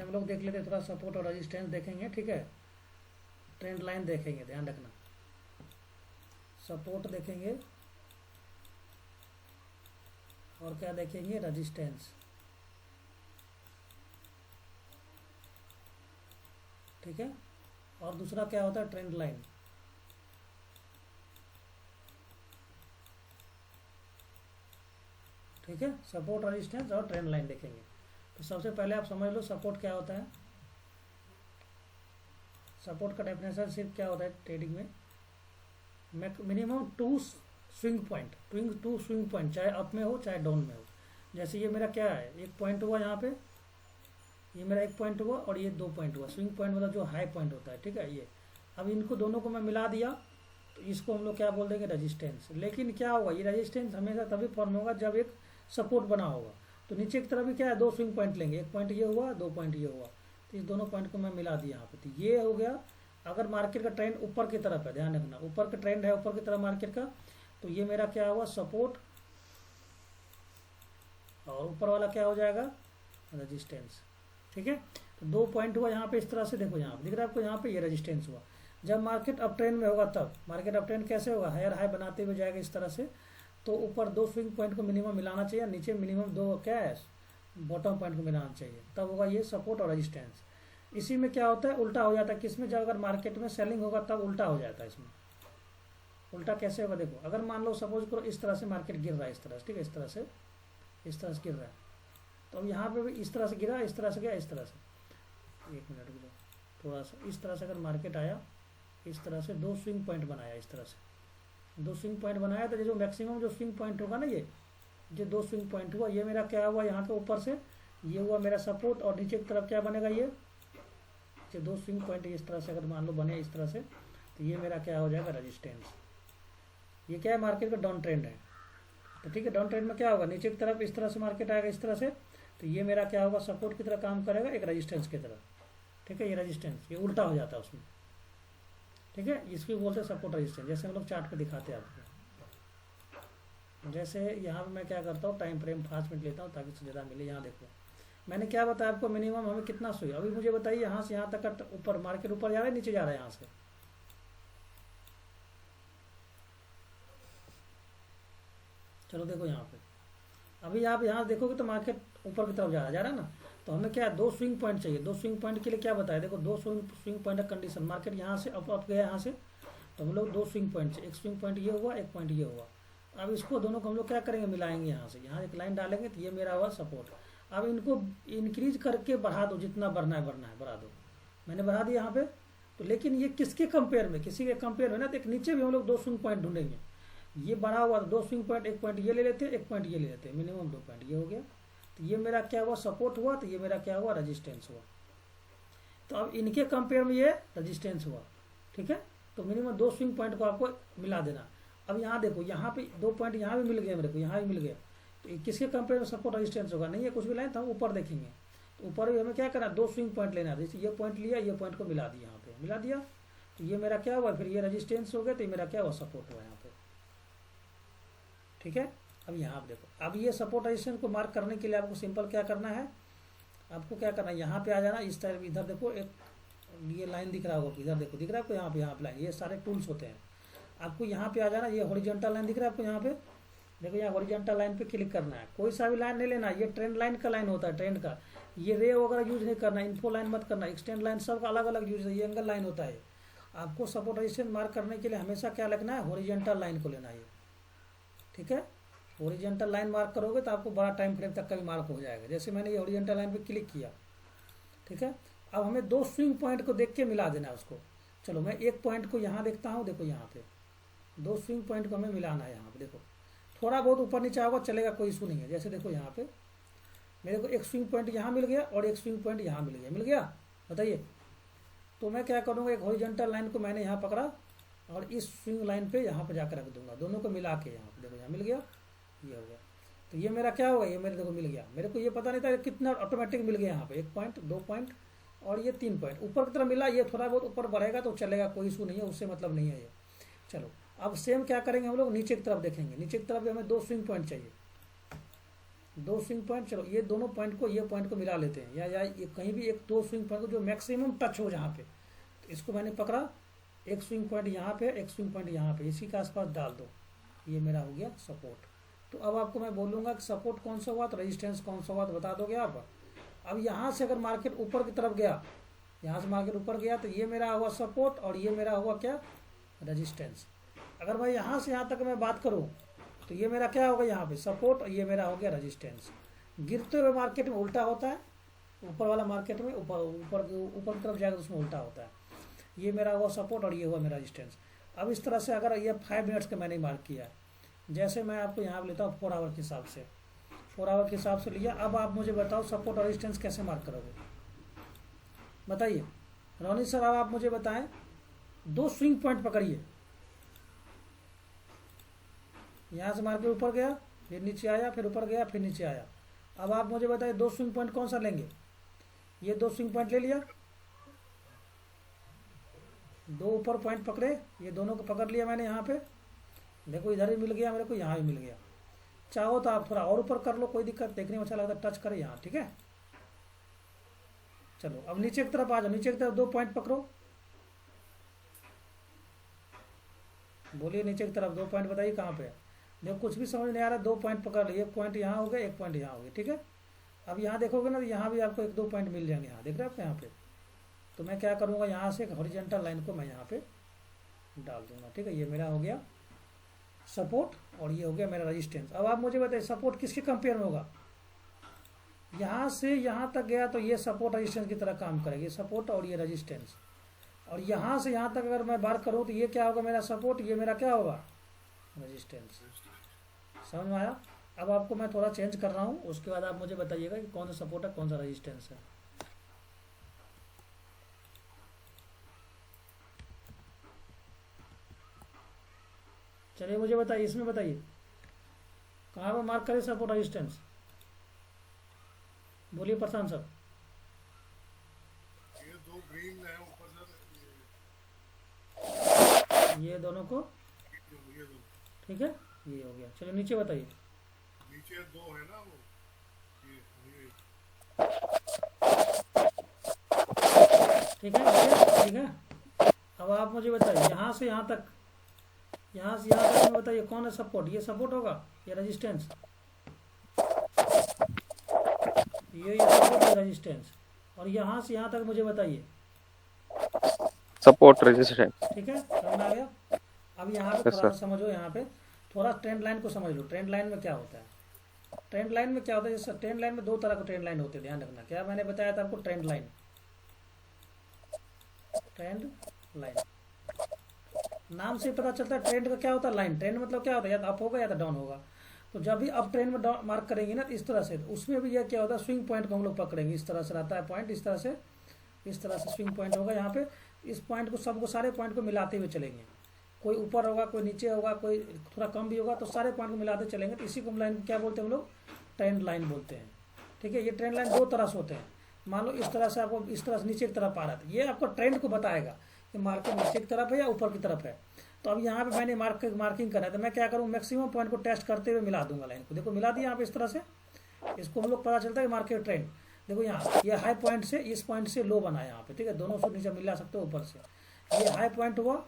हम लोग देख लेते हैं, थोड़ा सपोर्ट और रेजिस्टेंस देखेंगे, ठीक है। ट्रेंड लाइन देखेंगे, ध्यान रखना, सपोर्ट देखेंगे और क्या देखेंगे, रेजिस्टेंस, ठीक है। और दूसरा क्या होता है, ट्रेंड लाइन, ठीक है। सपोर्ट, रेजिस्टेंस और ट्रेंड लाइन देखेंगे। तो सबसे पहले आप समझ लो सपोर्ट क्या होता है। सपोर्ट का डेफिनेशन सिर्फ क्या होता है ट्रेडिंग में, minimum two swing point, two swing point, चाहे अप में हो चाहे डाउन में हो। जैसे ये मेरा क्या है, एक पॉइंट हुआ यहाँ पे, ये मेरा एक पॉइंट हुआ और ये 2 पॉइंट हुआ। स्विंग पॉइंट मतलब जो हाई पॉइंट होता है, ठीक है। ये अब इनको दोनों को मैं मिला दिया तो इसको हम लोग क्या बोल देंगे, रेजिस्टेंस। लेकिन क्या होगा, ये रेजिस्टेंस हमेशा तभी फॉर्म होगा जब एक सपोर्ट बना होगा। तो नीचे की तरफ भी क्या है, 2 स्विंग पॉइंट लेंगे, एक पॉइंट ये हुआ, 2 पॉइंट ये हुआ, तो इस दोनों पॉइंट को मैं मिला दिया यहाँ पे। तो ये हो गया, अगर मार्केट का ट्रेंड ऊपर की तरफ है, ध्यान रखना, ऊपर का ट्रेंड है ऊपर की तरफ मार्केट का, तो ये मेरा क्या हुआ, सपोर्ट, और ऊपर वाला क्या हो जाएगा, रेजिस्टेंस, ठीक है। तो 2 पॉइंट हुआ यहाँ पे, इस तरह से देखो, यहाँ पे दिख रहा है आपको, यहाँ पे ये रेजिस्टेंस हुआ। जब मार्केट अप ट्रेंड में होगा तब, मार्केट अप ट्रेंड कैसे होगा, हायर हाई बनाते हुए जाएगा इस तरह से, तो ऊपर 2 स्विंग पॉइंट को मिनिमम मिलाना चाहिए, नीचे मिनिमम 2 क्या है, बॉटम पॉइंट को मिलाना चाहिए, तब होगा ये सपोर्ट और रेजिस्टेंस। इसी में क्या होता है, उल्टा हो जाता है, किसमें, जब अगर मार्केट में सेलिंग होगा तब उल्टा हो जाता है इसमें। उल्टा कैसे होगा, देखो, अगर मान लो सपोज करो इस तरह से मार्केट गिर रहा है, इस तरह से, ठीक है, इस तरह से गिर रहा है, तो अब यहाँ पे भी इस तरह से गिरा, इस तरह से गया, इस तरह से, 1 मिनट रुक जाओ थोड़ा सा, इस तरह से अगर मार्केट आया, इस तरह से 2 स्विंग पॉइंट बनाया, इस तरह से 2 स्विंग पॉइंट बनाया, तो जो मैक्सिमम जो स्विंग पॉइंट होगा ना, ये जो 2 स्विंग पॉइंट हुआ, ये मेरा क्या हुआ, यहाँ के ऊपर से ये हुआ मेरा सपोर्ट, और नीचे की तरफ क्या बनेगा, ये 2 स्विंग पॉइंट इस तरह से अगर मान लो बने इस तरह से, तो ये मेरा क्या हो जाएगा, रेजिस्टेंस। ये क्या है, मार्केट का डाउन ट्रेंड है, तो ठीक है, डाउन ट्रेंड में क्या होगा, नीचे की तरफ इस तरह से मार्केट आएगा, इस तरह से, तो ये मेरा क्या होगा, सपोर्ट की तरह काम करेगा, एक रेजिस्टेंस की तरह, ठीक है। ये रेजिस्टेंस, ये उल्टा हो जाता है उसमें, ठीक है, इसको बोलते हैं सपोर्ट रेजिस्टेंस। जैसे हम लोग चार्ट पे दिखाते हैं आपको, जैसे यहाँ पे मैं क्या करता हूँ, टाइम फ्रेम 5 मिनट लेता हूँ ताकि ज़्यादा मिले। यहाँ देखो, मैंने क्या बताया आपको, मिनिमम हमें कितना सुई, अभी मुझे बताइए, यहाँ से यहाँ तक का ऊपर मार्केट ऊपर जा रहा है, नीचे जा रहा है, यहाँ से, चलो देखो यहाँ पे, अभी आप यहाँ देखोगे तो मार्केट ऊपर की तरफ जा रहा है ना, तो हमें क्या है, 2 स्विंग पॉइंट चाहिए। 2 स्विंग पॉइंट के लिए क्या बताया, देखो 2 स्विंग पॉइंट का कंडीशन, मार्केट यहाँ से अप गया यहाँ से, तो हम लोग 2 स्विंग पॉइंट चाहिए, एक स्विंग पॉइंट ये हुआ, एक पॉइंट ये हुआ। अब इसको दोनों को हम लोग क्या करेंगे, मिलाएंगे, यहाँ से यहाँ एक लाइन डालेंगे, तो ये मेरा हुआ सपोर्ट। अब इनको इंक्रीज करके बढ़ा दो, जितना बढ़ना है बढ़ा दो, मैंने बढ़ा दिया यहाँ पे। तो लेकिन ये किसके कंपेयर में, किसी के कंपेयर में ना, तो एक नीचे भी हम लोग 2 स्विंग पॉइंट ढूंढेंगे। ये बढ़ा हुआ 2 स्विंग पॉइंट, एक पॉइंट ये ले लेते हैं, एक पॉइंट ये ले लेते हैं, मिनिमम 2 पॉइंट ये हो गया। तो ये मेरा क्या हुआ, सपोर्ट हुआ, तो ये मेरा क्या हुआ, रेजिस्टेंस हुआ। तो अब इनके कंपेयर में ये रेजिस्टेंस हुआ, ठीक है। तो मिनिमम 2 स्विंग पॉइंट को आपको मिला देना। अब यहाँ देखो, यहाँ पे 2 पॉइंट यहाँ भी मिल गया मेरे को, यहाँ भी मिल गया, तो किसके कंपेयर में सपोर्ट रेजिस्टेंस होगा, नहीं है कुछ भी लाइन, तो हम ऊपर देखेंगे। तो ऊपर भी हमें क्या करना, 2 स्विंग पॉइंट लेना है, जैसे ये पॉइंट लिया, ये पॉइंट को मिला दिया, यहाँ पे मिला दिया, तो ये मेरा क्या हुआ, फिर ये रेजिस्टेंस हो गया, तो ये मेरा क्या हुआ, सपोर्ट हुआ यहाँ पे, ठीक है। अब यहाँ आप देखो, अब ये सपोर्ट रेजिस्टेंस को मार्क करने के लिए आपको सिंपल क्या करना है, आपको क्या करना है, यहाँ पे आ जाना, इस तरह इधर देखो, एक ये लाइन दिख रहा होगा, इधर देखो, दिख रहा है आपको, यहाँ पे लाइन, ये सारे टूल्स होते हैं। आपको यहाँ पे आ जाना, ये हॉरिजॉन्टल लाइन दिख रहा है आपको, यहाँ पे देखो, यहाँ हॉरिजॉन्टल लाइन पे क्लिक करना है। कोई सा भी लाइन नहीं लेना, ये ट्रेंड लाइन का लाइन होता है, ट्रेंड का। ये रे वगैरह यूज नहीं करना, इन्फो लाइन मत करना, एक्सटेंड लाइन, सबका अलग अलग यूज है, ये एंगल लाइन होता है। आपको सपोर्ट रेजिस्टेंस मार्क करने के लिए हमेशा क्या लगना है, हॉरिजॉन्टल लाइन को लेना है, ठीक है। हॉरिजॉन्टल लाइन मार्क करोगे तो आपको बड़ा टाइम फ्रेम तक का भी मार्क हो जाएगा। जैसे मैंने ये हॉरिजॉन्टल लाइन पे क्लिक किया, ठीक है। अब हमें 2 स्विंग पॉइंट को देख के मिला देना है उसको। चलो मैं एक पॉइंट को यहाँ देखता हूँ, देखो यहाँ पे 2 स्विंग पॉइंट को हमें मिलाना है। यहाँ पे देखो, थोड़ा बहुत ऊपर नीचे होगा चलेगा, कोई इशू नहीं है। जैसे देखो यहाँ पे मेरे को एक स्विंग पॉइंट यहाँ मिल गया और एक स्विंग पॉइंट यहाँ मिल गया, बताइए। तो मैं क्या करूँगा, एक हॉरिजॉन्टल लाइन को मैंने यहाँ पकड़ा और इस स्विंग लाइन पे यहाँ पे जाकर रख दूंगा, दोनों को मिला के। यहाँ पे देखो, यहाँ मिल गया, ये हो गया। तो ये मेरा क्या होगा, ये मेरे देखो मिल गया। मेरे को ये पता नहीं था कितना ऑटोमेटिक मिल गया। यहाँ पे 1 पॉइंट, 2 पॉइंट और ये 3 पॉइंट ऊपर की तरफ मिला। ये थोड़ा बहुत ऊपर बढ़ेगा तो चलेगा, कोई इशू नहीं है, उससे मतलब नहीं है ये। चलो अब सेम क्या करेंगे हम लोग, नीचे की तरफ देखेंगे। नीचे की तरफ भी हमें 2 स्विंग पॉइंट चाहिए। दो स्विंग पॉइंट, चलो ये दोनों पॉइंट को, ये पॉइंट को मिला लेते हैं, या ये कहीं भी एक दो स्विंग पॉइंट को जो मैक्सिमम टच हो जहाँ पे, तो इसको मैंने पकड़ा, एक स्विंग पॉइंट यहाँ पे, एक स्विंग पॉइंट यहाँ पे, इसी के आसपास डाल दो, ये मेरा हो गया सपोर्ट। तो अब आपको मैं बोलूँगा कि सपोर्ट कौन सा हुआ तो रेजिस्टेंस कौन सा हुआ तो बता दोगे आप। अब यहाँ से अगर मार्केट ऊपर की तरफ गया, यहाँ से मार्केट ऊपर गया तो ये मेरा हुआ सपोर्ट और ये मेरा हुआ क्या, रेजिस्टेंस। अगर भाई यहाँ से यहाँ तक मैं बात करूँ तो ये मेरा क्या होगा, यहाँ पे सपोर्ट और ये मेरा हो गया रेजिस्टेंस। गिरते हुए मार्केट में उल्टा होता है, ऊपर वाला मार्केट में ऊपर ऊपर ऊपर की तरफ जाएगा तो उसमें उल्टा होता है। ये मेरा हुआ सपोर्ट और ये हुआ मेरा रेजिस्टेंस। अब इस तरह से अगर ये 5 मिनट्स का मैंने मार्क किया है, जैसे मैं आपको यहाँ लेता हूँ 4 आवर के हिसाब से, 4 आवर के हिसाब से लिया। अब आप मुझे बताओ सपोर्ट और रेजिस्टेंस कैसे मार्क करोगे, बताइए रोनी सर। अब आप मुझे बताएं, दो स्विंग पॉइंट पकड़िए, यहाँ से मार्केट ऊपर गया, फिर नीचे आया, फिर ऊपर गया, फिर नीचे आया। अब आप मुझे बताइए दो स्विंग पॉइंट कौन सा लेंगे। ये दो स्विंग पॉइंट ले लिया, दो ऊपर पॉइंट पकड़े, ये दोनों को पकड़ लिया मैंने। यहाँ पे देखो इधर ही मिल गया मेरे को, यहाँ भी मिल गया। चाहो तो आप थोड़ा और ऊपर कर लो, कोई दिक्कत, देखने में अच्छा लगता है, टच करे यहाँ, ठीक है। चलो अब नीचे की तरफ आ जाओ, नीचे की तरफ दो पॉइंट पकड़ो, बोलिए नीचे की तरफ दो पॉइंट बताइए कहाँ पे है। देखो कुछ भी समझ नहीं आ रहा, दो पॉइंट पकड़ लो, एक पॉइंट यहाँ हो गया, एक पॉइंट यहाँ हो गया, ठीक है। अब यहाँ देखोगे ना तो यहाँ भी आपको एक दो पॉइंट मिल जाएंगे, यहाँ देख रहे हो आप यहाँ पे। तो मैं क्या करूँगा, यहाँ से एक हॉरिजॉन्टल लाइन को मैं यहाँ पे डाल दूंगा, ठीक है। ये मेरा हो गया सपोर्ट और ये हो गया मेरा रेजिस्टेंस। अब आप मुझे बताइए सपोर्ट किसके कंपेयर में होगा, यहाँ से यहाँ तक गया तो ये सपोर्ट रेजिस्टेंस की तरह काम करेगी, सपोर्ट और ये रेजिस्टेंस। और यहाँ से यहाँ तक अगर मैं बात करूँ तो ये क्या होगा, मेरा सपोर्ट, ये मेरा क्या होगा, रेजिस्टेंस। समझ में आया। अब आपको मैं थोड़ा चेंज कर रहा हूँ, उसके बाद आप मुझे बताइएगा कि कौन सा सपोर्ट है कौन सा रेजिस्टेंस है। चलिए मुझे बताइए, इसमें बताइए कहाँ पर मार्क करें सपोर्ट रेजिस्टेंस, बोलिए प्रशांत सर। ये दो ग्रीन है ऊपर सर, ये दोनों को, ये दो ठीक है, ये हो गया। चलिए नीचे बताइए, नीचे दो है ना वो, ये ठीक है, ठीक है। अब आप मुझे बताइए यहाँ से यहाँ तक, यहाँ से यहाँ तक में बताइए कौन है सपोर्ट, ये सपोर्ट होगा या रेजिस्टेंस, ये सपोर्ट है रेजिस्टेंस। और यहाँ से यहाँ तक मुझे बताइए सपोर्ट रेजिस्टेंस, ठीक है, समझ में आ गया। अब यहाँ पे थोड़ा सा समझो, यहाँ पे थोड़ा ट्रेंड लाइन को समझ लो। ट्रेंड लाइन में क्या होता है, ट्रेंड लाइन में क्या होता है, जैसे ट्रेंड लाइन में दो तरह के ट्रेंड लाइन होते हैं, ध्यान रखना। क्या मैंने बताया था आपको, ट्रेंड लाइन, ट्रेंड लाइन नाम से पता चलता है। ट्रेंड का क्या होता है, लाइन, ट्रेंड मतलब क्या होता है, या तो अप होगा या तो डाउन होगा। तो जब भी अप ट्रेंड में मार्क करेंगे ना इस तरह से, तो उसमें भी यह क्या होता है, स्विंग पॉइंट को हम लोग पकड़ेंगे, इस तरह से रहता है पॉइंट, इस तरह से स्विंग पॉइंट होगा यहाँ पे। इस पॉइंट को, सबको, सारे पॉइंट को मिलाते हुए चलेंगे, कोई ऊपर होगा, कोई नीचे होगा, कोई थोड़ा कम भी होगा, तो सारे पॉइंट को मिलाते चलेंगे। तो इसी को लाइन क्या बोलते हैं हम लोग, ट्रेंड लाइन बोलते हैं, ठीक है। ये ट्रेंड लाइन दो तरह से होते हैं। मान लो इस तरह से आपको, इस तरह से नीचे की तरफ आ रहा है, ये आपको ट्रेंड को बताएगा कि मार्केट नीचे की तरफ है या ऊपर की तरफ है। तो अब यहाँ पे मैंने मार्किंग करा है, तो मैं क्या करूँ, मैक्सिमम पॉइंट को टेस्ट करते हुए मिला दूंगा लाइन को। देखो मिला दिया यहाँ पे इस तरह से, इसको हम लोग पता चलता है मार्केट ट्रेंड। देखो यहाँ ये हाई पॉइंट से, इस पॉइंट से लो बना है यहाँ पे, ठीक है, दोनों से नीचे मिला सकते हो ऊपर से। ये हाई पॉइंट हुआ,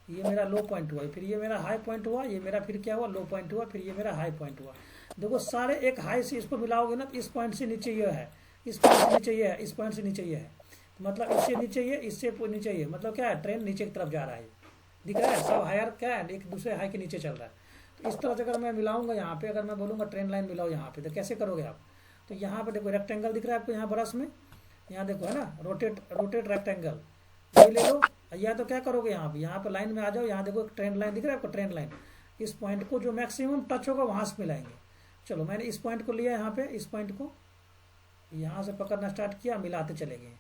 ये मेरा लो पॉइंट हुआ, फिर ये मेरा हाई पॉइंट हुआ, ये मेरा फिर क्या हुआ, लो पॉइंट हुआ, फिर ये मेरा हाई पॉइंट हुआ। देखो सारे एक हाई से इसको मिलाओगे ना, इस पॉइंट से नीचे ये है, इस पॉइंट से नीचे ये है, इस पॉइंट से नीचे ये है, मतलब इससे नीचे ये, इससे नीचे ये, मतलब क्या है, ट्रेंड नीचे की तरफ जा रहा है, दिख रहा है। सब हायर क्या है, एक दूसरे हाई के नीचे चल रहा है। तो इस तरह से अगर मैं मिलाऊंगा यहाँ पे, अगर मैं बोलूँगा ट्रेंड लाइन मिलाओ यहाँ पे, तो कैसे करोगे आप। तो यहाँ पे देखो रेक्टेंगल दिख रहा है आपको यहाँ ब्रश में, यहाँ देखो है ना, रोटेट रेक्टेंगल, ये ले लो। या तो क्या करोगे, यहाँ पे लाइन में आ जाओ, यहाँ देखो एक ट्रेंड लाइन दिख रहा है आपको, ट्रेंड लाइन, इस पॉइंट को जो मैक्सिमम टच होगा वहाँ से मिलाएंगे। चलो मैंने इस पॉइंट को लिया, यहाँ पे इस पॉइंट को यहाँ से पकड़ना स्टार्ट किया, मिलाते चले गए।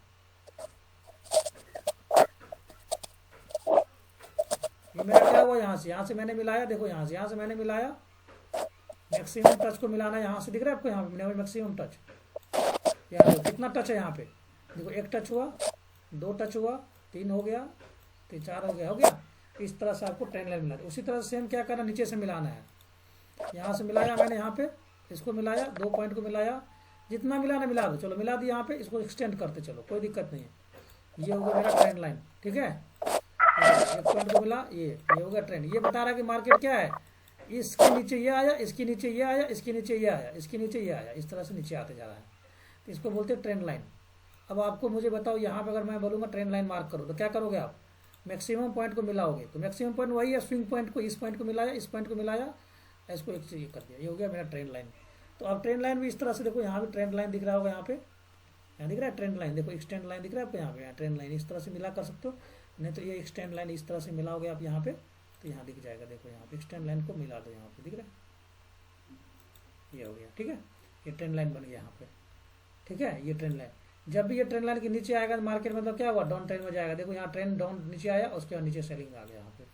ये मेरा क्या हुआ, यहाँ से मैंने मिलाया, देखो यहाँ से मैंने मिलाया, मैक्सिमम टच को मिलाना यहाँ से दिख रहा है आपको, यहाँ पे मैक्सिमम टच, यहाँ देखो कितना टच है यहाँ पे, देखो एक टच हुआ, दो टच हुआ, तीन हो गया, तीन चार हो गया। इस तरह से आपको ट्रेंड लाइन मिला। उसी तरह से सेम क्या करना, नीचे से मिलाना है। यहाँ से मिलाया मैंने यहाँ पे, इसको मिलाया, 2 पॉइंट को मिलाया, जितना मिलाना मिला दो, चलो मिला दिया यहाँ पे, इसको एक्सटेंड करते चलो, कोई दिक्कत नहीं है। ये हो गया मेरा ट्रेंड लाइन, ठीक है। एक पॉइंट को मिला, ये हो गया ट्रेंड। ये बता रहा है कि मार्केट क्या है, इसके नीचे ये आया, इसके नीचे ये आया, इसके नीचे ये आया, इसके नीचे ये आया, इस तरह से नीचे आते जा रहा है, तो इसको बोलते हैं ट्रेंड लाइन। अब आपको मुझे बताओ, यहाँ पे अगर मैं बोलूँगा ट्रेंड लाइन मार्क करो तो क्या करोगे आप, मैक्सिमम पॉइंट को मिलाओगे, तो मैक्सिमम पॉइंट वही है, स्विंग पॉइंट को, इस पॉइंट को मिलाया, इस पॉइंट को मिलाया, इसको एक चीज कर दिया, ये हो गया मेरा ट्रेंड लाइन। तो अब ट्रेंड लाइन भी इस तरह से देखो, यहाँ भी ट्रेंड लाइन दिख रहा होगा, यहाँ पे यहाँ दिख रहा है ट्रेंड लाइन, देखो एक्सटेंड लाइन दिख रहा है आपको, यहाँ पे ट्रेंड लाइन इस तरह से मिला कर सकते हो, नहीं तो ये एक्सटेंड लाइन इस तरह से मिलाओगे आप यहाँ पे, तो यहाँ दिख जाएगा, देखो यहाँ पे एक्सटेंड लाइन को मिला दो, यहाँ पे दिख रहा है, ये हो गया, ठीक है, ये ट्रेंड लाइन बन गया यहाँ पे, ठीक है। ये ट्रेंड लाइन, जब भी ये ट्रेंड लाइन के नीचे आएगा मार्केट, मतलब क्या हुआ, डाउन ट्रेंड में जाएगा, देखो यहाँ ट्रेंड डाउन नीचे आया, उसके बाद नीचे सेलिंग आ गया यहाँ पे,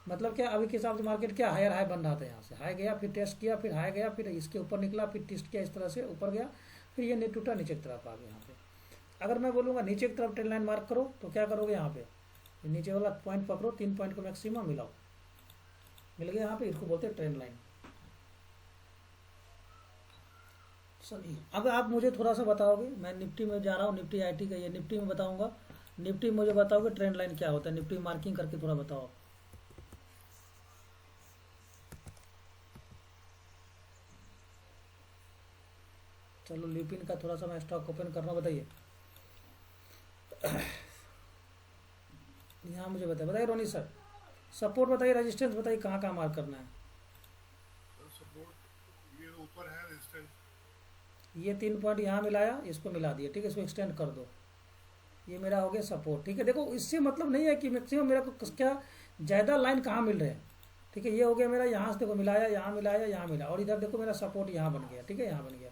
मतलब क्या अभी के हिसाब से मार्केट क्या हायर हाई बन रहा था, यहाँ से हाई गया, फिर टेस्ट किया, फिर हाई गया, फिर इसके ऊपर निकला, फिर टेस्ट किया, इस तरह से ऊपर गया, फिर ये नहीं टूटा, नीचे की तरफ आ गया यहाँ पे। अगर मैं बोलूँगा नीचे की तरफ ट्रेंड लाइन मार्क करो, तो क्या करोगे, यहाँ पे नीचे वाला पॉइंट पकड़ो, 3 पॉइंट को मैक्सिमम मिलाओ, मिल गया यहाँ पे, इसको बोलते हैं ट्रेंड लाइन। सही, अब आप मुझे थोड़ा सा बताओगे, मैं निफ्टी में जा रहा हूँ, निफ्टी आईटी का, ये निफ्टी में बताऊंगा, निफ्टी में मुझे बताओगे ट्रेंड लाइन क्या होता है, निफ्टी मार्किंग करके थोड़ा बताओ। चलो लिपिन का थोड़ा सा मैं स्टॉक ओपन करना, बताइए यहाँ मुझे बताइए रोनी सर, सपोर्ट बताइए, रेजिस्टेंस बताइए, कहाँ कहाँ मार्क करना है। सपोर्ट ये ऊपर है, रेजिस्टेंस ये 3 पॉइंट यहाँ मिलाया, इसको मिला दिया, ठीक है, इसको एक्सटेंड कर दो, ये मेरा हो गया सपोर्ट, ठीक है। देखो इससे मतलब नहीं है कि मैक्सिमम मेरा को क्या ज़्यादा लाइन कहाँ मिल रहे हैं, ठीक है। ये हो गया मेरा, यहाँ से देखो मिलाया, यहाँ मिलाया, यहाँ मिला, और इधर देखो मेरा सपोर्ट यहाँ बन गया, ठीक है, यहाँ बन गया।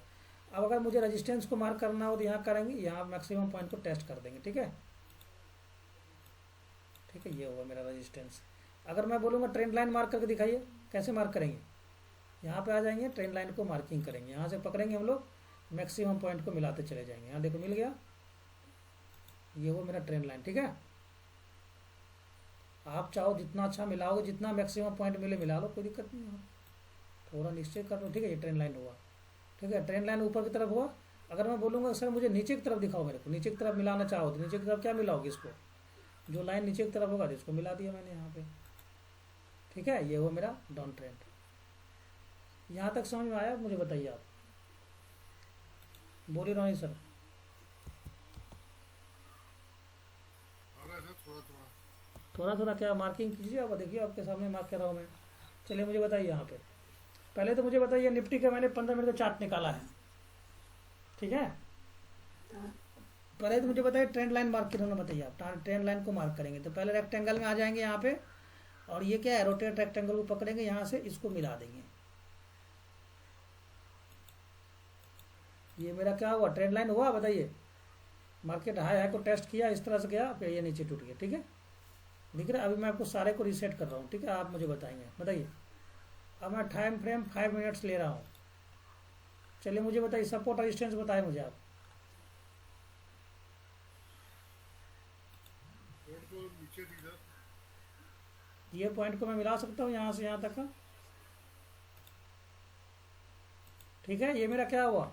अब अगर मुझे रेजिस्टेंस को मार्क करना हो तो यहाँ करेंगे, यहाँ मैक्सिमम पॉइंट को टेस्ट कर देंगे, ठीक है, ठीक है, ये होगा मेरा रेजिस्टेंस। अगर मैं बोलूँगा ट्रेंड लाइन मार्क करके दिखाइए, कैसे मार्क करेंगे, यहाँ पे आ जाएंगे, ट्रेंड लाइन को मार्किंग करेंगे, यहाँ से पकड़ेंगे हम लोग, मैक्सिमम पॉइंट को मिलाते चले जाएंगे, यहाँ देखो मिल गया, ये वो मेरा ट्रेंड लाइन, ठीक है। आप चाहो जितना अच्छा मिलाओगे, जितना मैक्सिमम पॉइंट मिले मिला लो, कोई दिक्कत नहीं है, थोड़ा निश्चय कर लो, ठीक है। ये ट्रेंड लाइन हुआ, ठीक है, ट्रेंड लाइन ऊपर की तरफ हुआ। अगर मैं बोलूँगा सर मुझे नीचे की तरफ दिखाओ, मेरे को नीचे की तरफ मिलाना चाहो तो नीचे की तरफ क्या मिलाओगे, इसको जो लाइन नीचे की तरफ होगा जिसको मिला दिया मैंने यहाँ पे, ठीक है। ये हुआ मेरा डाउन ट्रेंड। यहाँ तक समझ में आया, मुझे बताइए आप, बोलिए रोनी सर। थोड़ा थोड़ा क्या मार्किंग कीजिए, आप देखिए आपके सामने मार्क कर रहा हूँ मैं। चलिए मुझे बताइए यहाँ पे, पहले तो मुझे बताइए निफ्टी का मैंने 15 मिनट का चार्ट निकाला है, ठीक है। पहले तो मुझे बताइए ट्रेंड लाइन मार्क करना, बताइए आप ट्रेंड लाइन को मार्क करेंगे तो पहले रेक्टेंगल में आ जाएंगे यहाँ पे, और ये क्या है, रोटेट रेक्टेंगल को पकड़ेंगे, यहाँ से इसको मिला देंगे, ये मेरा क्या हुआ, ट्रेंड लाइन हुआ, बताइए। मार्केट हाई हाई को टेस्ट किया, इस तरह से गया, फिर ये नीचे टूट गया, ठीक है, दिख रहा है। अभी मैं आपको सारे को रीसेट कर रहा हूँ, ठीक है, आप मुझे बताएंगे, बताइए। अब मैं टाइम फ्रेम 5 मिनट्स ले रहा हूँ। चलिए मुझे बताइए, सपोर्ट रेजिस्टेंस बताए मुझे आप। ये पॉइंट को मैं मिला सकता हूँ यहाँ से यहाँ तक का, ठीक है। ये मेरा क्या हुआ,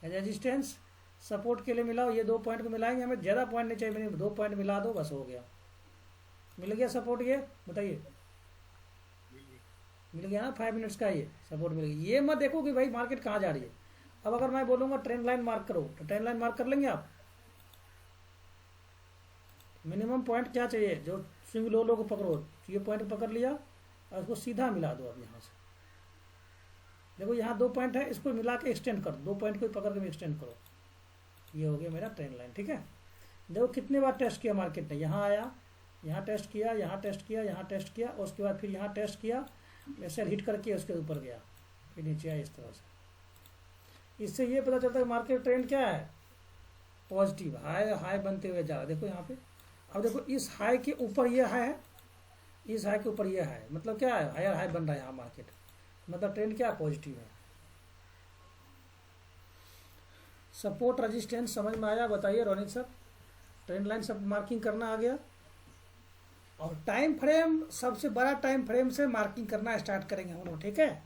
रेजिस्टेंस, सपोर्ट के लिए मिलाओ, ये 2 पॉइंट को मिलाएंगे, हमें ज़्यादा पॉइंट नहीं चाहिए, मैंने 2 पॉइंट मिला दो, बस हो गया, मिल गया सपोर्ट। ये बताइए मिल गया ना, 5 मिनट्स का ये सपोर्ट मिल गया। ये मत देखो कि भाई मार्केट कहाँ जा रही है। अब अगर मैं बोलूँगा ट्रेंड लाइन मार्क करो, तो ट्रेंड लाइन मार्क कर लेंगे आप। मिनिमम पॉइंट क्या चाहिए, जो स्विंग लो लो को पकड़ो, ये पॉइंट पकड़ लिया और उसको सीधा मिला दो। अब यहाँ से देखो, यहाँ 2 पॉइंट है, इसको मिला के एक्सटेंड कर दो, 2 पॉइंट को पकड़ के एक्सटेंड करो, ये हो गया मेरा ट्रेंड लाइन, ठीक है। देखो कितने बार टेस्ट किया मार्केट ने, यहाँ आया, यहाँ टेस्ट किया, यहाँ टेस्ट किया, यहाँ टेस्ट किया, उसके बाद फिर यहाँ टेस्ट किया, ऐसे हिट करके उसके ऊपर गया, फिर नीचे आया, इस तरह से। इससे ये पता चलता है मार्केट ट्रेंड क्या है, पॉजिटिव, हाई हाई बनते हुए जा रहा है। देखो यहाँ पे, अब देखो इस हाई के ऊपर ये हाई है, इस हाई के ऊपर ये हाई, मतलब क्या है, हायर हाई बन रहा है यहाँ मार्केट, मतलब ट्रेंड क्या पॉजिटिव है। सपोर्ट रेजिस्टेंस समझ में आया, बताइए रोनित सर। ट्रेंड लाइन सब मार्किंग करना आ गया, और टाइम फ्रेम सबसे बड़ा टाइम फ्रेम से मार्किंग करना स्टार्ट करेंगे हम लोग, ठीक है।